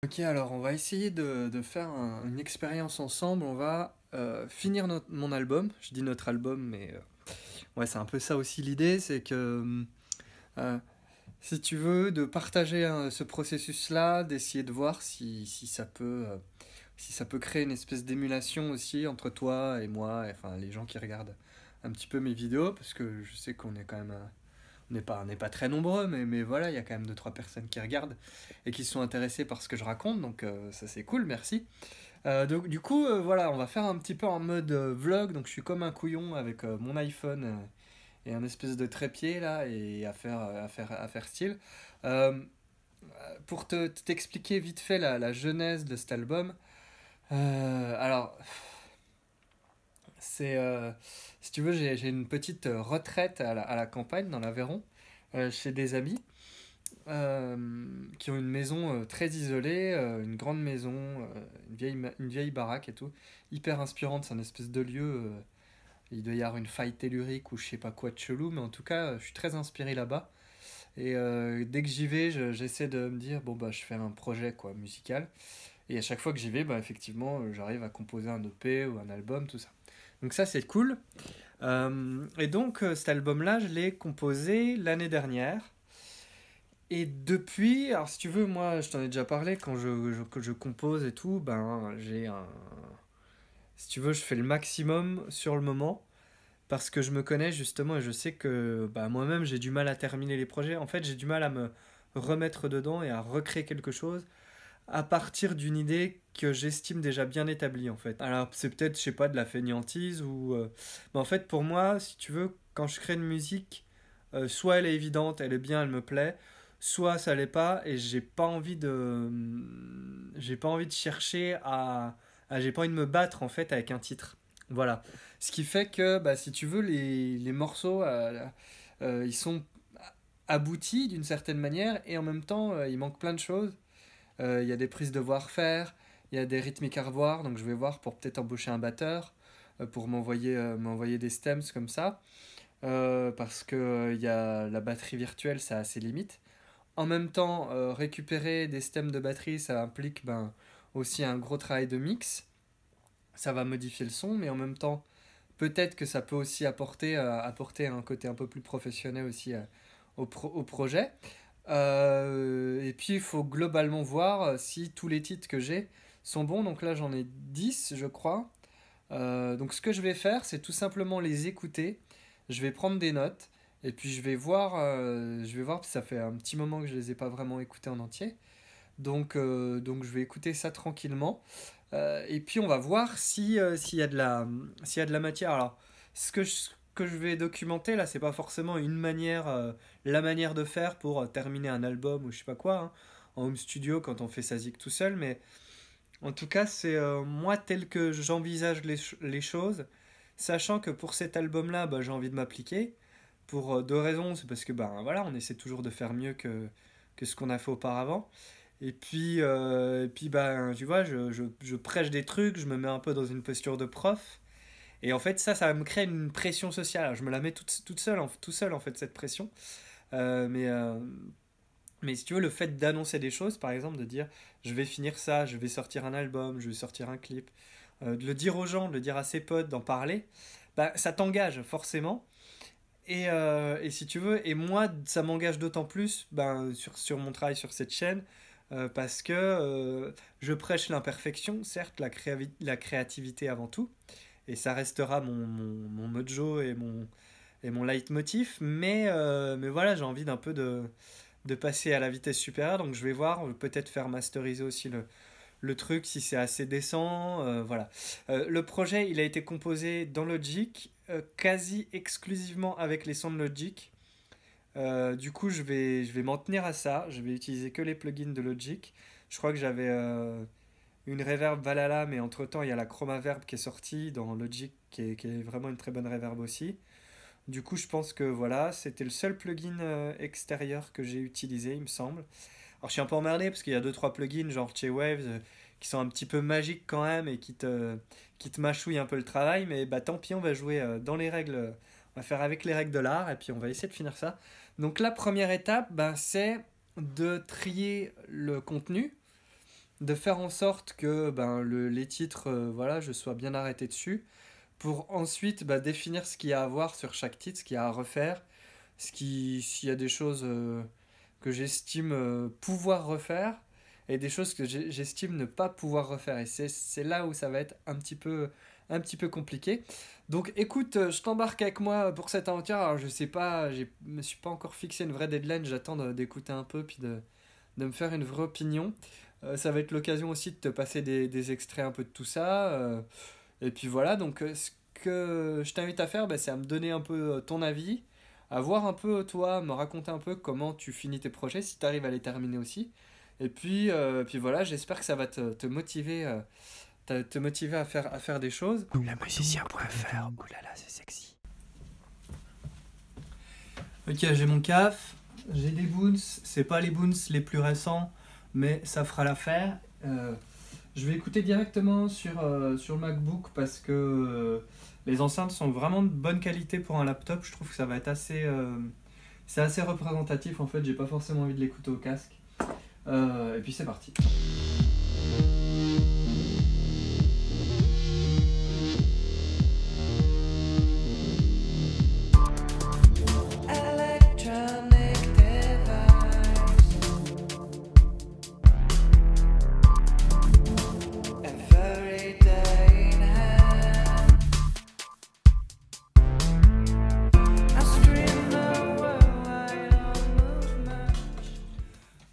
Ok, alors on va essayer de faire une expérience ensemble. On va finir mon album. Je dis notre album, mais ouais, c'est un peu ça aussi l'idée. C'est que euh, si tu veux, de partager ce processus-là, d'essayer de voir si ça peut créer une espèce d'émulation aussi entre toi et moi, et, enfin les gens qui regardent un petit peu mes vidéos, parce que je sais qu'on est quand même on n'est pas très nombreux, mais voilà, il y a quand même deux trois personnes qui regardent et qui sont intéressées par ce que je raconte, donc ça c'est cool, merci. Donc, du coup, voilà, on va faire un petit peu en mode vlog, donc je suis comme un couillon avec mon iPhone et un espèce de trépied là, et à faire style. Euh, pour t'expliquer vite fait la genèse de cet album, alors, c'est, si tu veux, j'ai une petite retraite à la campagne, dans l'Aveyron, chez des amis. euh, qui ont une maison très isolée, une grande maison, une vieille baraque et tout, hyper inspirante. C'est un espèce de lieu. Il doit y avoir une faille tellurique ou je sais pas quoi de chelou, mais en tout cas, je suis très inspiré là-bas. Et dès que j'y vais, j'essaie de me dire, bon, bah, je fais un projet quoi, musical. Et à chaque fois que j'y vais, bah, effectivement, j'arrive à composer un EP ou un album, tout ça. Donc, ça, c'est cool. Et donc, cet album-là, je l'ai composé l'année dernière. Et depuis, alors si tu veux, moi je t'en ai déjà parlé, que je compose et tout, ben j'ai un. Si tu veux, je fais le maximum sur le moment, parce que je me connais justement et je sais que bah, moi-même j'ai du mal à terminer les projets. En fait, j'ai du mal à me remettre dedans et à recréer quelque chose à partir d'une idée que j'estime déjà bien établie en fait. Alors c'est peut-être, je sais pas, de la fainéantise ou. Mais en fait, pour moi, si tu veux, quand je crée une musique, soit elle est évidente, elle est bien, elle me plaît, soit ça l'est pas et j'ai pas envie de chercher j'ai pas envie de me battre en fait avec un titre. Voilà. Ce qui fait que, bah, si tu veux, les morceaux, ils sont aboutis d'une certaine manière et en même temps, il manque plein de choses. Il y a des prises de voir faire, il y a des rythmiques à revoir, donc je vais voir pour peut-être embaucher un batteur, pour m'envoyer des stems comme ça, parce que il y a la batterie virtuelle, ça a ses limites. En même temps, récupérer des stems de batterie, ça implique ben, aussi un gros travail de mix. Ça va modifier le son, mais en même temps, peut-être que ça peut aussi apporter un côté un peu plus professionnel aussi au projet. Et puis, il faut globalement voir si tous les titres que j'ai sont bons. Donc là, j'en ai 10 je crois. Donc, ce que je vais faire, c'est tout simplement les écouter. Je vais prendre des notes. Et puis, je vais voir, parce que ça fait un petit moment que je les ai pas vraiment écoutés en entier. Donc je vais écouter ça tranquillement. Et puis, on va voir s'il y a de la matière. Alors, ce que je vais documenter là, c'est pas forcément la manière de faire pour terminer un album ou je sais pas quoi, hein, en home studio quand on fait sa zig tout seul, mais en tout cas, c'est moi tel que j'envisage les choses, sachant que pour cet album-là, bah, j'ai envie de m'appliquer pour deux raisons. C'est parce que ben voilà, on essaie toujours de faire mieux que ce qu'on a fait auparavant. Et puis ben, tu vois, je prêche des trucs, je me mets un peu dans une posture de prof. Et en fait, ça me crée une pression sociale. Alors, je me la mets toute seule, tout seul, en fait, cette pression. Mais si tu veux, le fait d'annoncer des choses, par exemple, de dire je vais finir ça, je vais sortir un album, je vais sortir un clip, de le dire aux gens, de le dire à ses potes, d'en parler, bah, ça t'engage forcément. Et si tu veux, et moi, ça m'engage d'autant plus ben, sur mon travail sur cette chaîne, parce que je prêche l'imperfection, certes, la créativité avant tout, et ça restera mon mojo et mon leitmotiv, mais voilà, j'ai envie d'un peu de passer à la vitesse supérieure, donc je vais voir, peut-être faire masteriser aussi le truc si c'est assez décent, voilà. Le projet, il a été composé dans Logic, quasi exclusivement avec les sons de Logic. Du coup, je vais m'en tenir à ça. Je vais utiliser que les plugins de Logic. Je crois que j'avais une reverb Valhalla, mais entre-temps, il y a la Chroma Verb qui est sortie dans Logic, qui est vraiment une très bonne reverb aussi. Du coup, je pense que voilà, c'était le seul plugin extérieur que j'ai utilisé, il me semble. Alors, je suis un peu emmerdé parce qu'il y a deux trois plugins, genre Waves, qui sont un petit peu magiques quand même et qui te mâchouillent un peu le travail, mais bah tant pis, on va jouer dans les règles, on va faire avec les règles de l'art et puis on va essayer de finir ça. Donc, la première étape, bah, c'est de trier le contenu. de faire en sorte que ben, les titres, voilà, je sois bien arrêté dessus, pour ensuite bah, définir ce qu'il y a à voir sur chaque titre, ce qu'il y a à refaire, s'il y a des choses que j'estime pouvoir refaire, et des choses que j'estime ne pas pouvoir refaire. Et c'est là où ça va être un petit peu compliqué. Donc écoute, je t'embarque avec moi pour cette aventure. Alors je sais pas, je me suis pas encore fixé une vraie deadline, j'attends d'écouter un peu, puis de me faire une vraie opinion. Ça va être l'occasion aussi de te passer des extraits un peu de tout ça. Et puis voilà, donc ce que je t'invite à faire, bah, c'est à me donner un peu ton avis, à voir un peu toi, me raconter un peu comment tu finis tes projets, si tu arrives à les terminer aussi. Et puis voilà, j'espère que ça va te motiver, te motiver à faire des choses. Lamusicien.fr, oulala, c'est sexy. Ok, j'ai mon CAF, j'ai des Boons, c'est pas les Boons les plus récents, mais ça fera l'affaire. Je vais écouter directement sur le MacBook parce que les enceintes sont vraiment de bonne qualité pour un laptop. Je trouve que ça va être c'est assez représentatif en fait. J'ai pas forcément envie de l'écouter au casque. Et puis c'est parti.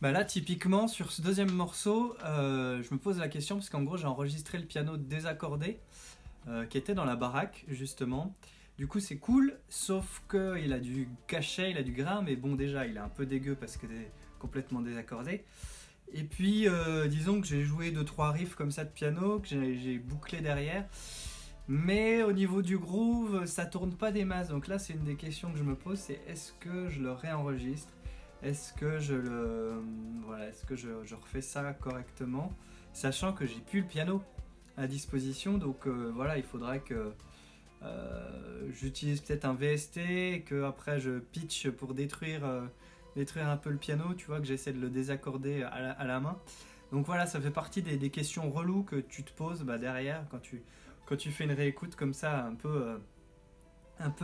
Bah là, typiquement, sur ce deuxième morceau, je me pose la question parce qu'en gros, j'ai enregistré le piano désaccordé qui était dans la baraque, justement. Du coup, c'est cool, sauf qu'il a du cachet, il a du grain, mais bon, déjà, il est un peu dégueu parce que c'est complètement désaccordé. Et puis, disons que j'ai joué 2-3 riffs comme ça de piano, que j'ai bouclé derrière. Mais au niveau du groove, ça tourne pas des masses. Donc là, c'est une des questions que je me pose, c'est est-ce que je le réenregistre? Est-ce que est-ce que je refais ça correctement, sachant que j'ai plus le piano à disposition, donc voilà, il faudrait que j'utilise peut-être un VST et que après je pitch pour détruire un peu le piano, tu vois, que j'essaie de le désaccorder à la main. Donc voilà, ça fait partie des questions reloues que tu te poses bah, derrière quand tu fais une réécoute comme ça un peu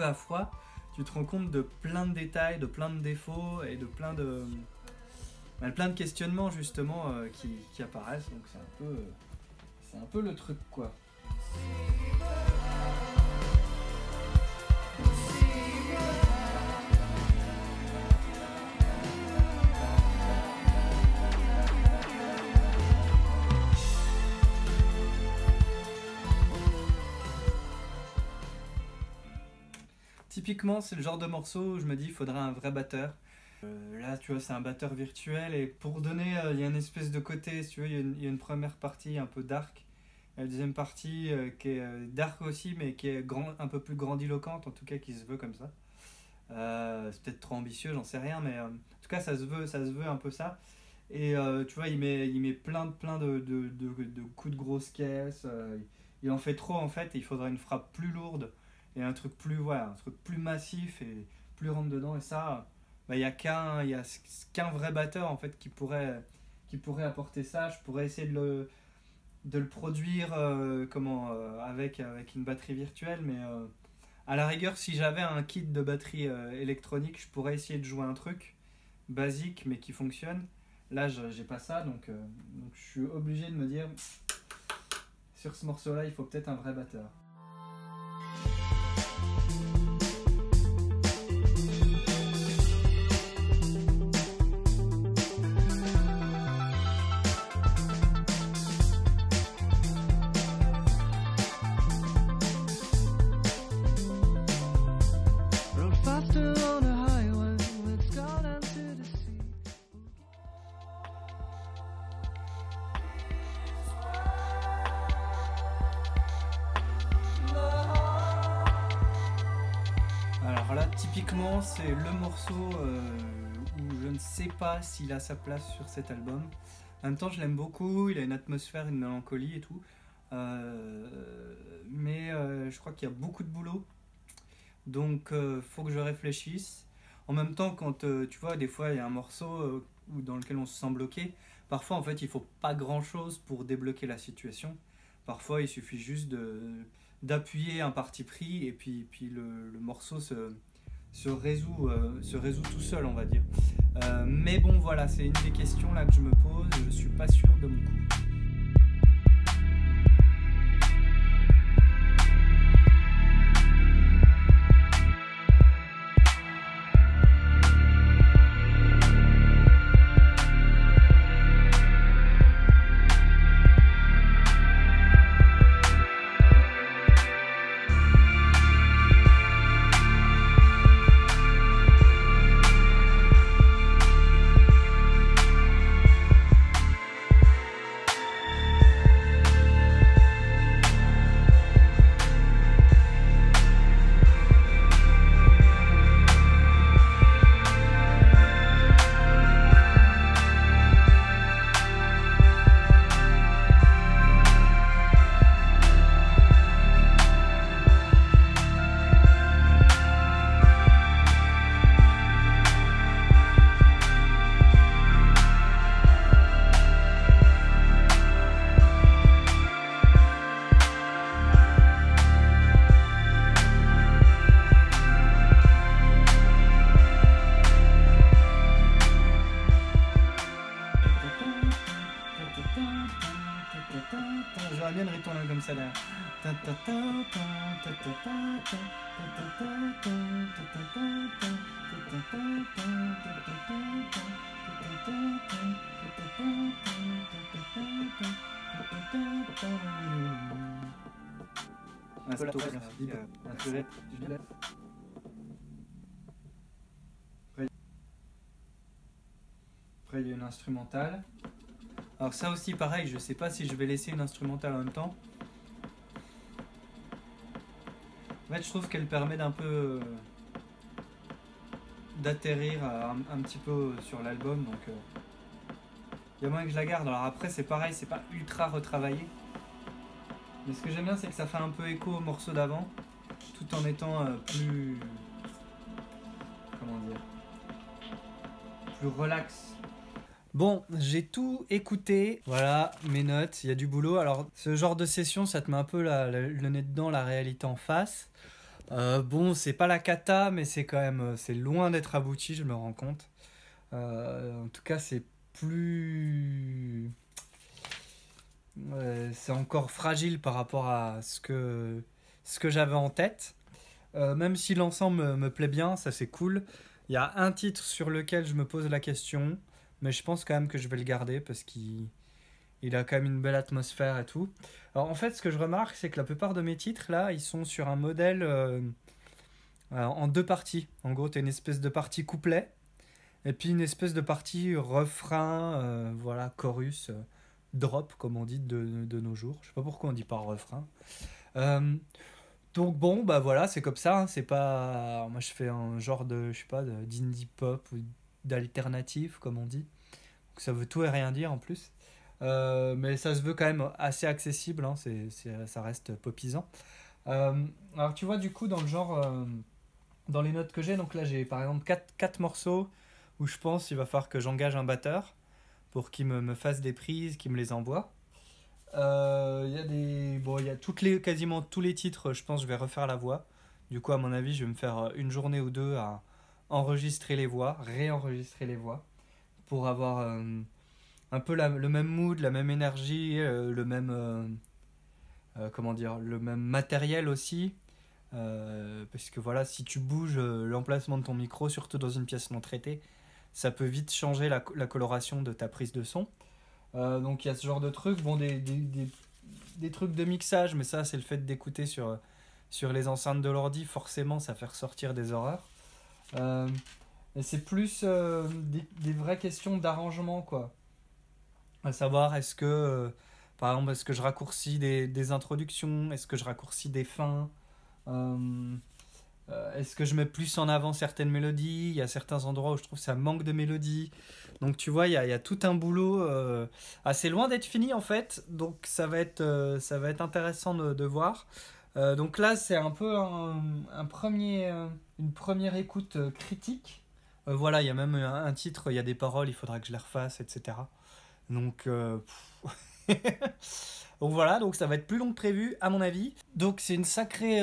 à froid. Tu te rends compte de plein de détails, de plein de défauts et de plein de questionnements justement qui apparaissent. Donc c'est un peu le truc quoi. Typiquement, c'est le genre de morceau où je me dis il faudrait un vrai batteur. Là, tu vois, c'est un batteur virtuel et pour donner, il y a une espèce de côté, si tu veux, il y a une première partie un peu dark, et la deuxième partie qui est dark aussi, mais qui est un peu plus grandiloquente, en tout cas qui se veut comme ça. C'est peut-être trop ambitieux, j'en sais rien, mais en tout cas, ça se veut un peu ça. Et tu vois, il met plein de coups de grosse caisse. Il en fait trop en fait, et il faudrait une frappe plus lourde et un truc plus, voilà, un truc plus massif et plus rentre dedans. Et ça, bah, il y a qu'un vrai batteur en fait qui pourrait apporter ça. Je pourrais essayer de le produire avec une batterie virtuelle, mais à la rigueur, si j'avais un kit de batterie électronique, je pourrais essayer de jouer un truc basique mais qui fonctionne. Là, j'ai pas ça, donc je suis obligé de me dire sur ce morceau-là, il faut peut-être un vrai batteur. Alors là, typiquement, c'est le morceau où je ne sais pas s'il a sa place sur cet album. En même temps, je l'aime beaucoup, il a une atmosphère, une mélancolie et tout. Mais je crois qu'il y a beaucoup de boulot. Donc, faut que je réfléchisse. En même temps, quand tu vois, des fois, il y a un morceau dans lequel on se sent bloqué. Parfois, en fait, il faut pas grand-chose pour débloquer la situation. Parfois, il suffit juste d'appuyer un parti pris et puis le morceau se résout tout seul, on va dire. Mais bon, voilà, c'est une des questions là que je me pose. Je suis pas sûr de mon coup. J'aurais bien une ritournelle comme ça derrière. Après, il y a une instrumentale. Alors ça aussi pareil, je sais pas si je vais laisser une instrumentale en même temps. En fait, je trouve qu'elle permet d'un peu d'atterrir un petit peu sur l'album, donc il y a moyen que je la garde. Alors après, c'est pareil, c'est pas ultra retravaillé. Mais ce que j'aime bien, c'est que ça fait un peu écho au morceau d'avant, tout en étant plus... comment dire, plus relax. Bon, j'ai tout écouté, voilà mes notes, il y a du boulot. Alors ce genre de session, ça te met un peu le nez dedans, la réalité en face. Bon, c'est pas la cata, mais c'est quand même, c'est loin d'être abouti, je me rends compte. En tout cas, c'est plus... c'est encore fragile par rapport à ce que j'avais en tête. Même si l'ensemble me plaît bien, ça c'est cool. Il y a un titre sur lequel je me pose la question, mais je pense quand même que je vais le garder parce qu'il a quand même une belle atmosphère et tout. Alors en fait, ce que je remarque, c'est que la plupart de mes titres, là, ils sont sur un modèle en deux parties. En gros, tu as une espèce de partie couplet, et puis une espèce de partie refrain, voilà, chorus, drop, comme on dit de nos jours. Je sais pas pourquoi on dit pas refrain. Donc bon, bah voilà, c'est comme ça, hein, c'est pas... Moi, je fais un genre de, je sais pas, d'indie pop ou d'alternative, comme on dit. Donc ça veut tout et rien dire en plus. Mais ça se veut quand même assez accessible, hein, ça reste popisant. Alors tu vois, du coup, dans le genre, dans les notes que j'ai, donc là j'ai par exemple 4 morceaux où je pense qu'il va falloir que j'engage un batteur pour qu'il me fasse des prises, qu'il me les envoie. Il y a quasiment tous les titres, je pense que je vais refaire la voix. Du coup, à mon avis, je vais me faire une journée ou deux à enregistrer les voix, réenregistrer les voix, pour avoir un peu le même mood, la même énergie, le même le même matériel aussi. Parce que voilà, si tu bouges l'emplacement de ton micro, surtout dans une pièce non traitée, ça peut vite changer la coloration de ta prise de son. Donc il y a ce genre de trucs, bon, des trucs de mixage, mais ça c'est le fait d'écouter sur les enceintes de l'ordi, forcément ça fait ressortir des horreurs. Et c'est plus des vraies questions d'arrangement, quoi. À savoir, est-ce que par exemple, est-ce que je raccourcis des introductions, est-ce que je raccourcis des fins, est-ce que je mets plus en avant certaines mélodies. Il y a certains endroits où je trouve que ça manque de mélodie. Donc tu vois, il y a tout un boulot assez loin d'être fini en fait. Donc ça va être intéressant de voir. Donc là, c'est un peu une première écoute critique. Voilà, il y a même un titre, il y a des paroles, il faudra que je les refasse, etc. Donc, donc voilà, donc ça va être plus long que prévu, à mon avis. Donc c'est une sacrée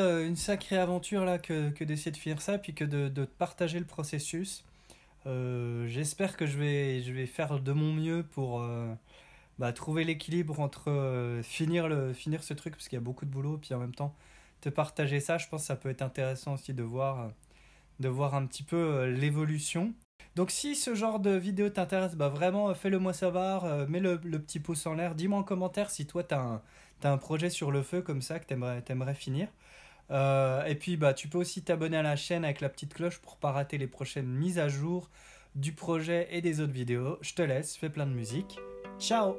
aventure là que d'essayer de finir ça, puis que de partager le processus. J'espère que je vais faire de mon mieux pour trouver l'équilibre entre finir ce truc, parce qu'il y a beaucoup de boulot, puis en même temps te partager ça. Je pense que ça peut être intéressant aussi de voir un petit peu l'évolution. Donc si ce genre de vidéo t'intéresse, vraiment fais-le moi savoir, mets le petit pouce en l'air, dis-moi en commentaire si toi t'as un projet sur le feu comme ça que t'aimerais finir. Et puis tu peux aussi t'abonner à la chaîne avec la petite cloche pour pas rater les prochaines mises à jour du projet et des autres vidéos. Je te laisse, fais plein de musique. Ciao!